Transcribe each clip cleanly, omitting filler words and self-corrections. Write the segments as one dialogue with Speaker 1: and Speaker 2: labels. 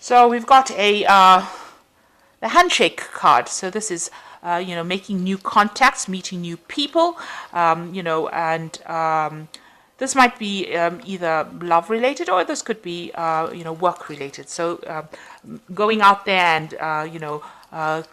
Speaker 1: So we've got the handshake card. So this is making new contacts, meeting new people, and this might be either love related, or this could be work related. So going out there and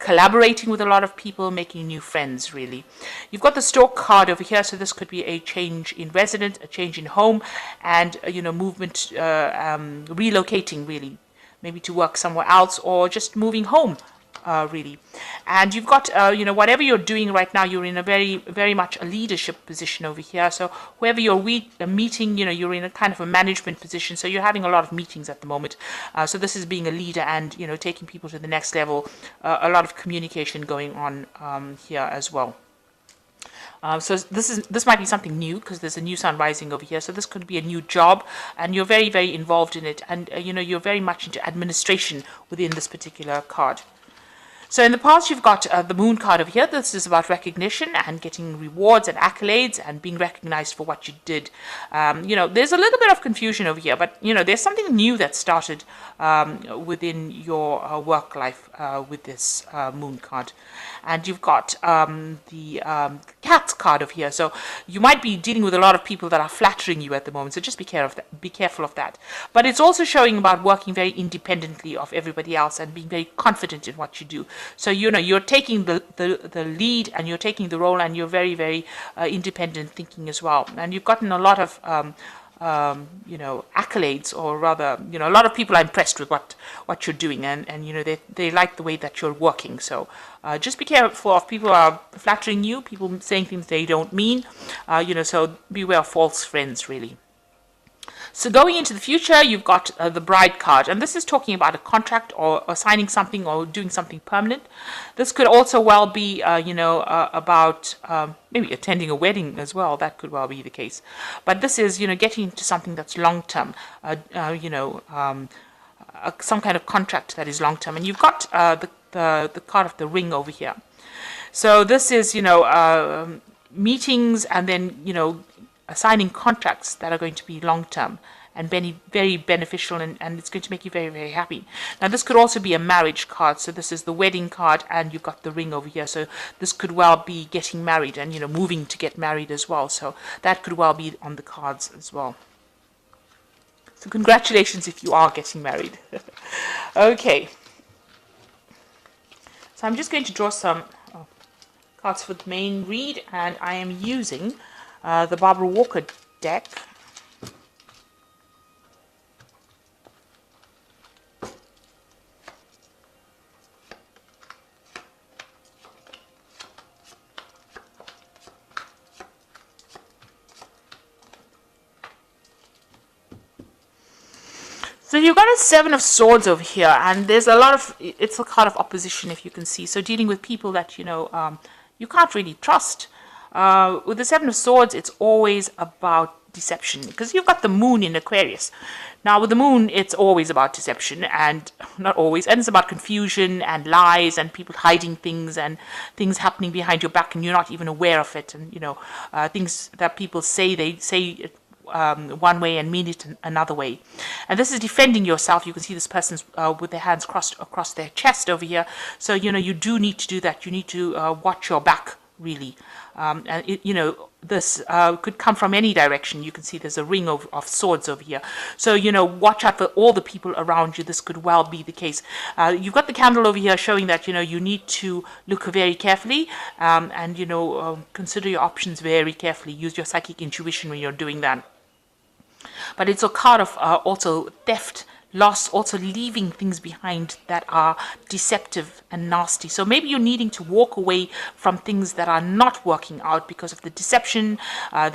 Speaker 1: collaborating with a lot of people, making new friends, really. You've got the stork card over here, so this could be a change in residence, a change in home, and movement, relocating, really, maybe to work somewhere else, or just moving home, really. And you've got whatever you're doing right now, you're in a very much a leadership position over here. So whoever you're meeting, you're in a kind of a management position, so you're having a lot of meetings at the moment. So this is being a leader and taking people to the next level. A lot of communication going on here as well. So this might be something new, because there's a new sun rising over here. So this could be a new job, and you're very involved in it, and you're very much into administration within this particular card. So in the past, you've got the moon card over here. This is about recognition and getting rewards and accolades and being recognized for what you did. There's a little bit of confusion over here, but there's something new that started within your work life with this moon card. And you've got the cat card over here. So you might be dealing with a lot of people that are flattering you at the moment. So just be careful of that. But it's also showing about working very independently of everybody else and being very confident in what you do. So you're taking the lead, and you're taking the role, and you're very independent thinking as well. And you've gotten a lot of accolades, or rather, a lot of people are impressed with what you're doing, and they like the way that you're working. So just be careful of people who are flattering you, people saying things they don't mean. So beware of false friends, really. So going into the future, you've got the bride card, and this is talking about a contract, or signing something, or doing something permanent. This could also well be, about maybe attending a wedding as well. That could well be the case. But this is, getting into something that's long term, some kind of contract that is long term. And you've got the card of the ring over here. So this is, meetings, and then, assigning contracts that are going to be long-term and very beneficial, and it's going to make you very happy. Now, this could also be a marriage card. So this is the wedding card, and you've got the ring over here. So this could well be getting married and, moving to get married as well. So that could well be on the cards as well. So congratulations if you are getting married. Okay. So I'm just going to draw some cards for the main read, and I am using the Barbara Walker deck. So you've got a Seven of Swords over here, and there's it's a card of opposition, if you can see. So dealing with people that, you can't really trust. With the Seven of Swords, it's always about deception, because you've got the moon in Aquarius. Now, with the moon, it's always about deception, and not always, and it's about confusion and lies and people hiding things and things happening behind your back, and you're not even aware of it. And, things that people say, they say one way and mean it another way. And this is defending yourself. You can see this person's with their hands crossed across their chest over here. So, you do need to do that. You need to watch your back, really. And this could come from any direction. You can see there's a ring of swords over here. So, watch out for all the people around you. This could well be the case. You've got the candle over here showing that, you need to look very carefully, and, consider your options very carefully. Use your psychic intuition when you're doing that. But it's a card of also theft, loss, also leaving things behind that are deceptive and nasty. So maybe you're needing to walk away from things that are not working out because of the deception. There's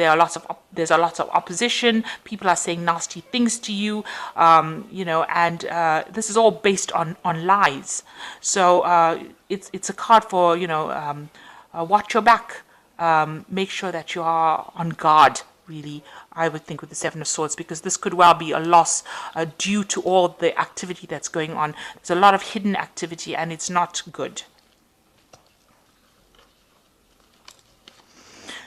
Speaker 1: a lot of opposition. People are saying nasty things to you, and this is all based on lies. So it's a card for watch your back. Make sure that you are on guard, really, I would think, with the Seven of Swords, because this could well be a loss due to all the activity that's going on. There's a lot of hidden activity, and it's not good.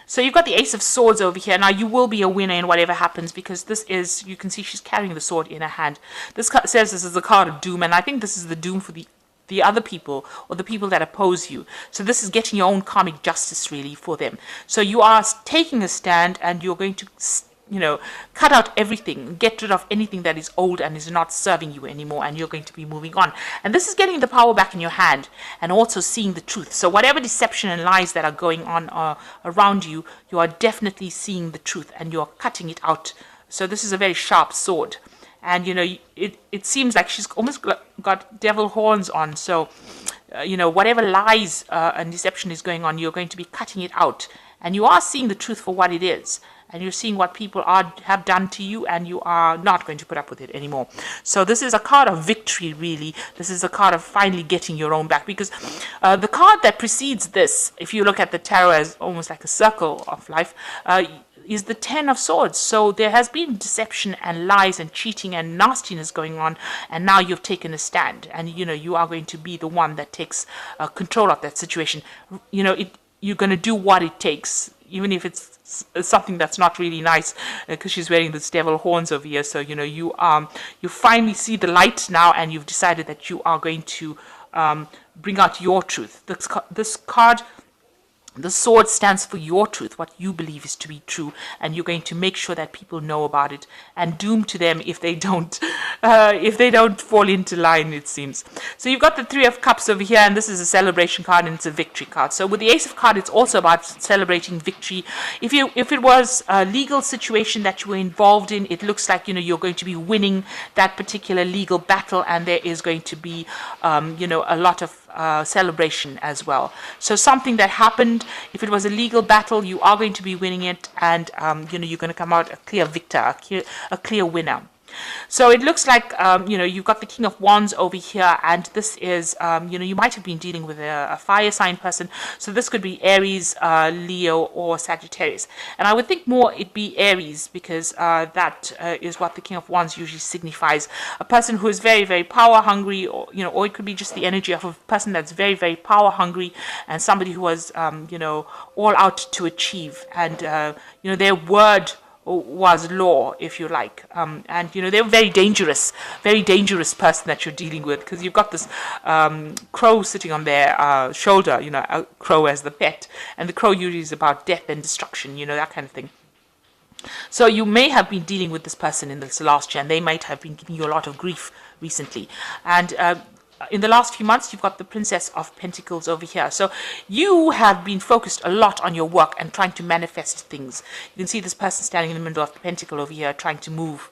Speaker 1: So you've got the Ace of Swords over here. Now, you will be a winner in whatever happens, because this is, you can see she's carrying the sword in her hand. This says this is the card of doom, and I think this is the doom for the other people, or the people that oppose you. So this is getting your own karmic justice, really, for them. So you are taking a stand, and you're going to, you know, cut out everything, get rid of anything that is old and is not serving you anymore, and you're going to be moving on. And this is getting the power back in your hand, and also seeing the truth. So whatever deception and lies that are going on around you, you are definitely seeing the truth, and you're cutting it out. So this is a very sharp sword. And, you know, it seems like she's almost got devil horns on. So, you know, whatever lies and deception is going on, you're going to be cutting it out. And you are seeing the truth for what it is. And you're seeing what people have done to you, and you are not going to put up with it anymore. So this is a card of victory, really. This is a card of finally getting your own back. Because the card that precedes this, if you look at the tarot as almost like a circle of life, is the Ten of Swords. So there has been deception and lies and cheating and nastiness going on, and now you've taken a stand, and you know you are going to be the one that takes control of that situation. You know, you're going to do what it takes, even if it's something that's not really nice, because she's wearing this devil horns over here. So you know you finally see the light now, and you've decided that you are going to bring out your truth. This card, the sword, stands for your truth, what you believe is to be true, and you're going to make sure that people know about it, and doom to them if they don't fall into line, it seems. So you've got the Three of Cups over here, and this is a celebration card, and it's a victory card. So with the Ace of Cups, it's also about celebrating victory. If it was a legal situation that you were involved in, it looks like, you know, you're going to be winning that particular legal battle, and there is going to be you know, a lot of celebration as well. So something that happened, if it was a legal battle, you are going to be winning it, and you know, you're going to come out a clear victor, a clear winner. So it looks like, you know, you've got the King of Wands over here, and this is, you know, you might have been dealing with a fire sign person. So this could be Aries, Leo, or Sagittarius. And I would think more it be Aries, because that is what the King of Wands usually signifies. A person who is very, very power hungry, or, you know, or it could be just the energy of a person that's very, very power hungry, and somebody who was, you know, all out to achieve. And, you know, their word was law, if you like, and you know, they're very dangerous person that you're dealing with, because you've got this crow sitting on their shoulder, you know, a crow as the pet, and the crow usually is about death and destruction, you know, that kind of thing. So you may have been dealing with this person in this last year, and they might have been giving you a lot of grief recently. And in the last few months, you've got the Princess of Pentacles over here. So you have been focused a lot on your work and trying to manifest things. You can see this person standing in the middle of the pentacle over here, trying to move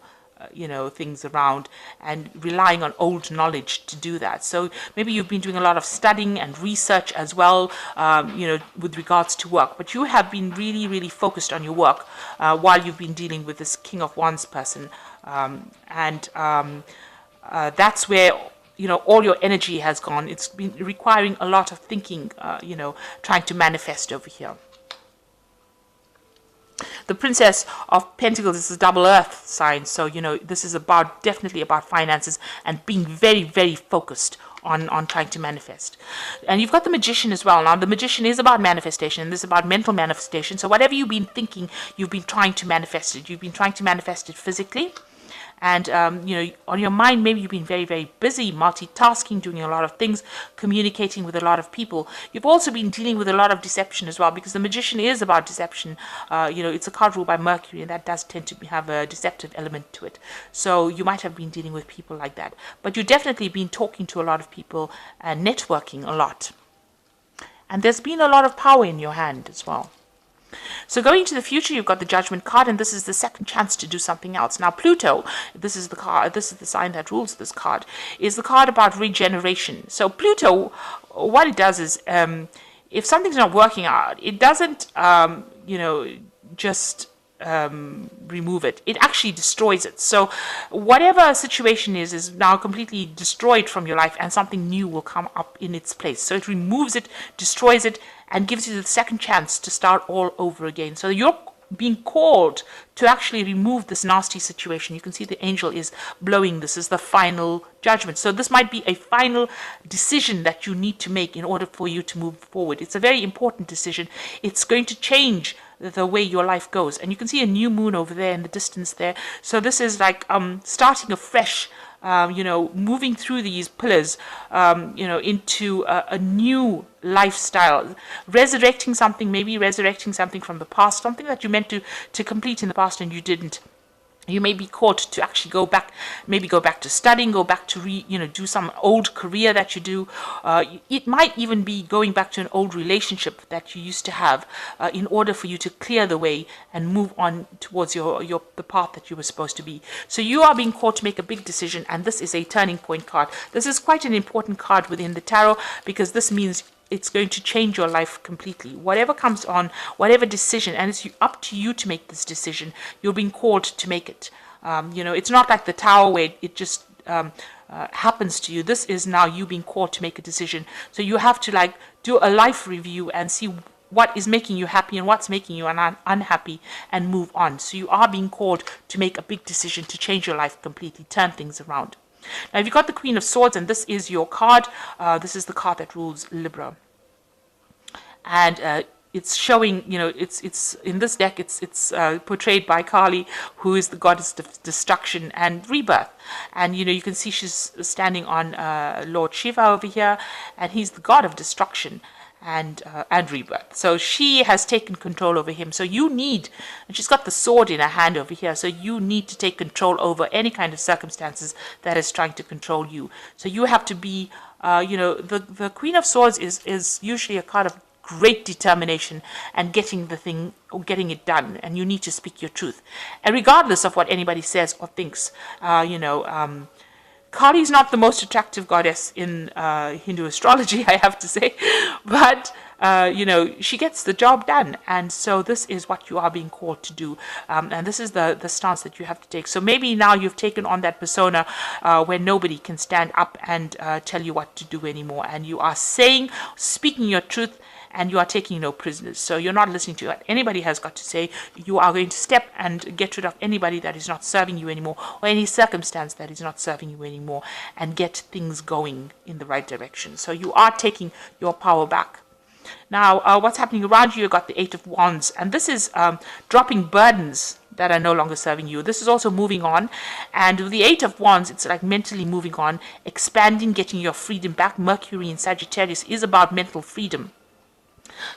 Speaker 1: you know, things around, and relying on old knowledge to do that. So maybe you've been doing a lot of studying and research as well, you know, with regards to work. But you have been really, really focused on your work while you've been dealing with this King of Wands person. That's where, you know, all your energy has gone. It's been requiring a lot of thinking, you know, trying to manifest over here. The Princess of Pentacles is a double earth sign, so you know this is definitely about finances and being very, very focused on trying to manifest. And you've got the Magician as well. Now the Magician is about manifestation, and this is about mental manifestation. So whatever you've been thinking, you've been trying to manifest it. You've been trying to manifest it physically. And, you know, on your mind, maybe you've been very, very busy, multitasking, doing a lot of things, communicating with a lot of people. You've also been dealing with a lot of deception as well, because the Magician is about deception. You know, it's a card ruled by Mercury, and that does tend to have a deceptive element to it. So you might have been dealing with people like that. But you've definitely been talking to a lot of people and networking a lot. And there's been a lot of power in your hand as well. So going into the future, you've got the Judgment card, and this is the second chance to do something else. Now Pluto, this is the card, this is the sign that rules this card, is the card about regeneration. So Pluto, what it does is, if something's not working out, it doesn't, you know, just remove it. It actually destroys it. So whatever situation is now completely destroyed from your life, and something new will come up in its place. So it removes it, destroys it, and gives you the second chance to start all over again. So you're being called to actually remove this nasty situation. You can see the angel is blowing. This is the final judgment. So this might be a final decision that you need to make in order for you to move forward. It's a very important decision. It's going to change the way your life goes. And you can see a new moon over there in the distance there. So this is like starting afresh, moving through these pillars, into a new lifestyle, resurrecting something, maybe resurrecting something from the past, something that you meant to complete in the past and you didn't. You may be caught to actually go back to studying, go back to do some old career that you do. It might even be going back to an old relationship that you used to have, in order for you to clear the way and move on towards the path that you were supposed to be. So you are being called to make a big decision, and this is a turning point card. This is quite an important card within the tarot, because this means it's going to change your life completely. Whatever comes on, whatever decision, and it's up to you to make this decision. You're being called to make it. It's not like the Tower where it just happens to you. This is now you being called to make a decision. So you have to do a life review and see what is making you happy and what's making you unhappy, and move on. So you are being called to make a big decision to change your life completely, turn things around. Now, if you've got the Queen of Swords, and this is your card, this is the card that rules Libra. And it's showing, it's in this deck, it's portrayed by Kali, who is the goddess of destruction and rebirth. And, you can see she's standing on Lord Shiva over here, and he's the god of destruction and rebirth. So she has taken control over him. So you need, and she's got the sword in her hand over here, so you need to take control over any kind of circumstances that is trying to control you. So you have to be, the Queen of Swords is usually a card of great determination and getting it done, and you need to speak your truth. And regardless of what anybody says or thinks, Kali is not the most attractive goddess in Hindu astrology, I have to say, but she gets the job done, and so this is what you are being called to do, and this is the stance that you have to take. So maybe now you've taken on that persona where nobody can stand up and tell you what to do anymore, and you are speaking your truth, and you are taking no prisoners. So you're not listening to what anybody has got to say. You are going to step and get rid of anybody that is not serving you anymore, or any circumstance that is not serving you anymore, and get things going in the right direction. So you are taking your power back. Now, what's happening around you? You've got the Eight of Wands, and this is dropping burdens that are no longer serving you. This is also moving on, and with the Eight of Wands, it's like mentally moving on, expanding, getting your freedom back. Mercury in Sagittarius is about mental freedom.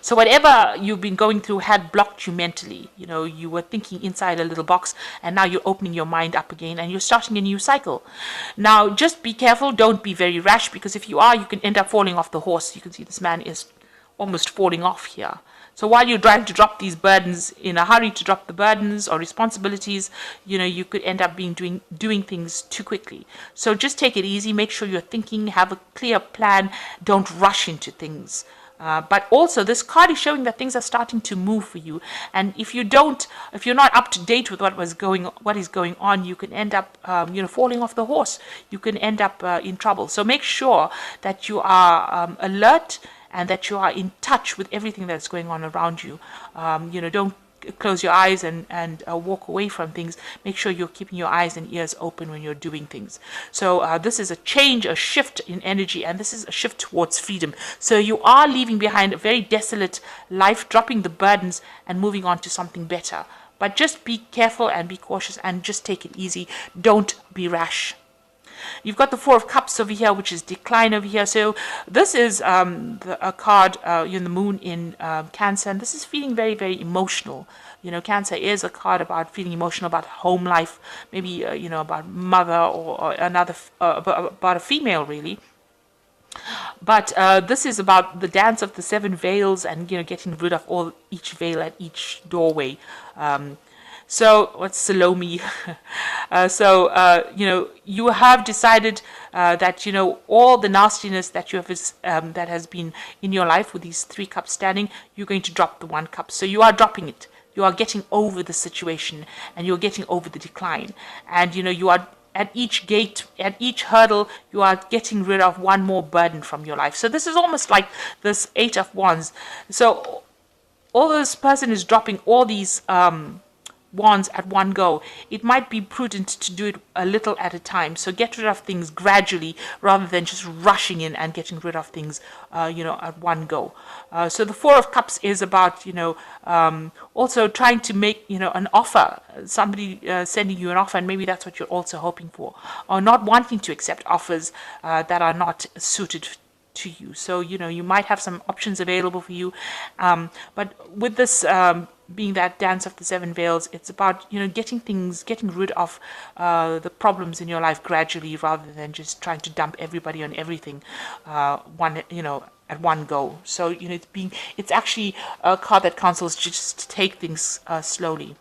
Speaker 1: So whatever you've been going through had blocked you mentally. You were thinking inside a little box, and now you're opening your mind up again, and you're starting a new cycle. Now, just be careful. Don't be very rash, because if you are, you can end up falling off the horse. You can see this man is almost falling off here. So while you're trying to drop these burdens, in a hurry to drop the burdens or responsibilities, you could end up doing things too quickly. So just take it easy. Make sure you're thinking, have a clear plan. Don't rush into things. But also, this card is showing that things are starting to move for you, and if you're not up to date with what is going on, you can end up, falling off the horse. You can end up in trouble. So make sure that you are alert, and that you are in touch with everything that's going on around you. Don't close your eyes and walk away from things. Make sure you're keeping your eyes and ears open when you're doing things. So this is a change, a shift in energy, and this is a shift towards freedom. So you are leaving behind a very desolate life, dropping the burdens and moving on to something better. But just be careful and be cautious, and just take it easy. Don't be rash. You've got the Four of Cups over here, which is decline over here. So this is a card, the moon in Cancer, and this is feeling very, very emotional. Cancer is a card about feeling emotional, about home life, maybe, about mother or another, about a female, really. But this is about the dance of the seven veils, and, getting rid of each veil at each doorway. So what's Salome? You have decided that, all the nastiness that you have that has been in your life with these 3 cups standing, you're going to drop the 1 cup. So you are dropping it. You are getting over the situation, and you're getting over the decline. And, you are at each gate, at each hurdle, you are getting rid of one more burden from your life. So this is almost like this 8 of Wands. So all this person is dropping all these wands at one go. It might be prudent to do it a little at a time. So get rid of things gradually rather than just rushing in and getting rid of things, at one go. So the Four of Cups is about, also trying to make, an offer, somebody sending you an offer, and maybe that's what you're also hoping for, or not wanting to accept offers that are not suited to you. So, you might have some options available for you. But with this being that dance of the seven veils, it's about, getting rid of the problems in your life gradually rather than just trying to dump everybody on everything at one go. So, it's actually a card that counsels just to take things slowly.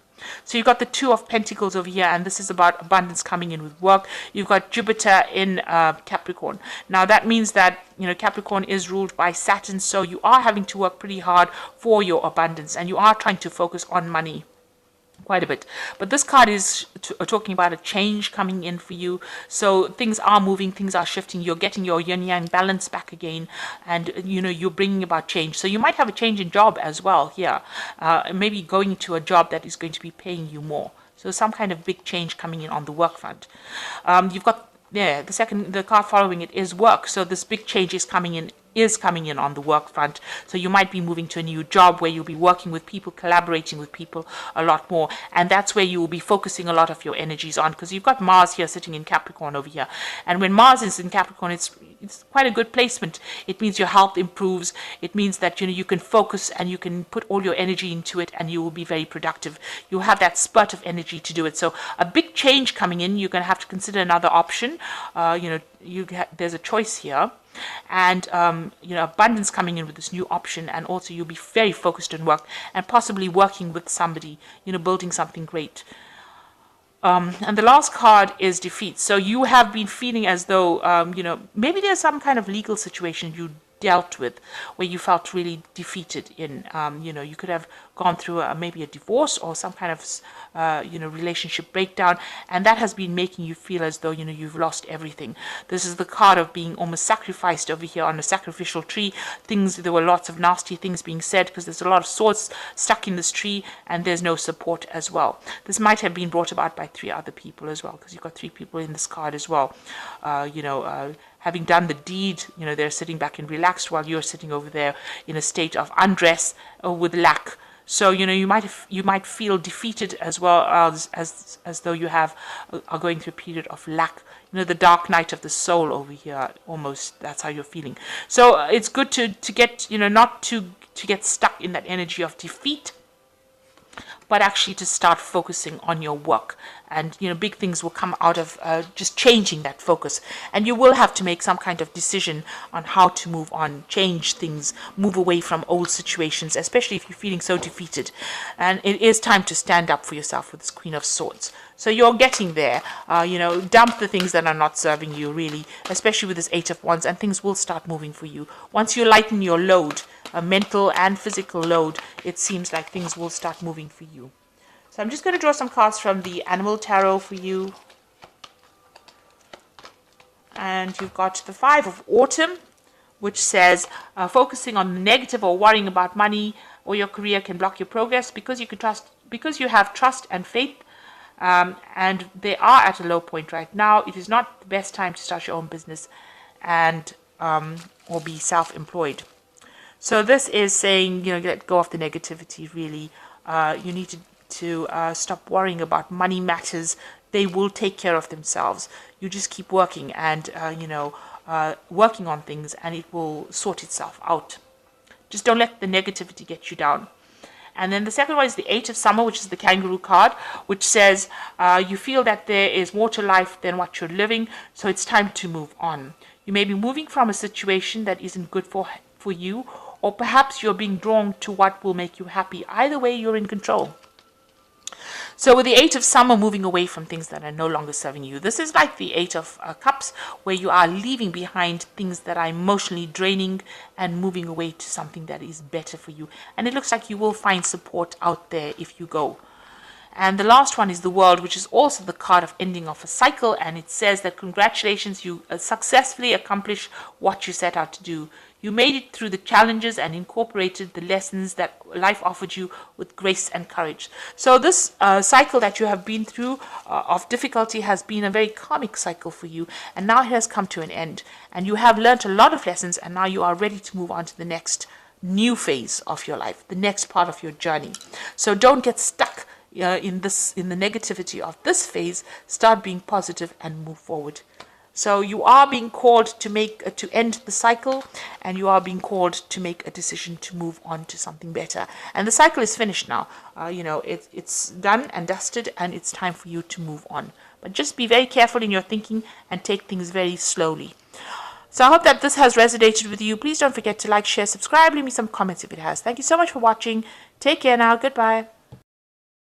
Speaker 1: So you've got the Two of Pentacles over here, and this is about abundance coming in with work. You've got Jupiter in Capricorn. Now that means that, Capricorn is ruled by Saturn, so you are having to work pretty hard for your abundance, and you are trying to focus on money quite a bit. But this card is talking about a change coming in for you. So things are moving, things are shifting. You're getting your yin yang balance back again, and you're bringing about change. So you might have a change in job as well here. Maybe going to a job that is going to be paying you more. So some kind of big change coming in on the work front. You've got the card following it is work. So this big change is coming in on the work front. So you might be moving to a new job where you'll be working with people, collaborating with people a lot more, and that's where you will be focusing a lot of your energies on, because you've got Mars here sitting in Capricorn over here, and when Mars is in Capricorn, it's quite a good placement. It means your health improves. It means that you can focus and you can put all your energy into it, and you will be very productive. You'll have that spurt of energy to do it. So a big change coming in, you're going to have to consider another option. There's a choice here. And abundance coming in with this new option, and also you'll be very focused on work and possibly working with somebody, building something great. And the last card is defeat. So you have been feeling as though maybe there's some kind of legal situation you dealt with where you felt really defeated in. You could have gone through maybe a divorce or some kind of relationship breakdown, and that has been making you feel as though you've lost everything. This is the card of being almost sacrificed over here on a sacrificial tree. There were lots of nasty things being said because there's a lot of swords stuck in this tree, and there's no support as well. This might have been brought about by 3 other people as well, because you've got 3 people in this card as well. Having done the deed, they're sitting back and relaxed while you're sitting over there in a state of undress or with lack. So you might feel defeated as well as though you are going through a period of lack. The dark night of the soul over here, almost that's how you're feeling. So it's good to get not to get stuck in that energy of defeat, but actually to start focusing on your work. And big things will come out of just changing that focus, and you will have to make some kind of decision on how to move on, change things, move away from old situations, especially if you're feeling so defeated. And it is time to stand up for yourself with this Queen of Swords. So you're getting there. Dump the things that are not serving you, really, especially with this 8 of Wands, and things will start moving for you. Once you lighten your load, a mental and physical load, it seems like things will start moving for you. So I'm just going to draw some cards from the Animal Tarot for you. And you've got the 5 of Autumn, which says focusing on the negative or worrying about money or your career can block your progress because you have trust and faith, and they are at a low point right now. It is not the best time to start your own business and or be self-employed. So this is saying, let go of the negativity, really. You need to stop worrying about money matters. They will take care of themselves. You just keep working and, working on things, and it will sort itself out. Just don't let the negativity get you down. And then the second one is the 8 of Summer, which is the Kangaroo card, which says you feel that there is more to life than what you're living, so it's time to move on. You may be moving from a situation that isn't good for you, or perhaps you're being drawn to what will make you happy. Either way, you're in control. So with the 8 of Summer, moving away from things that are no longer serving you. This is like the 8 of Cups, where you are leaving behind things that are emotionally draining and moving away to something that is better for you. And it looks like you will find support out there if you go. And the last one is the World, which is also the card of ending of a cycle. And it says that congratulations, you successfully accomplished what you set out to do. You made it through the challenges and incorporated the lessons that life offered you with grace and courage. So this cycle that you have been through of difficulty has been a very karmic cycle for you, and now it has come to an end. And you have learned a lot of lessons, and now you are ready to move on to the next new phase of your life, the next part of your journey. So don't get stuck in the negativity of this phase. Start being positive and move forward. So you are being called to end the cycle, and you are being called to make a decision to move on to something better. And the cycle is finished now. It's done and dusted, and it's time for you to move on. But just be very careful in your thinking and take things very slowly. So I hope that this has resonated with you. Please don't forget to like, share, subscribe, leave me some comments if it has. Thank you so much for watching. Take care now. Goodbye.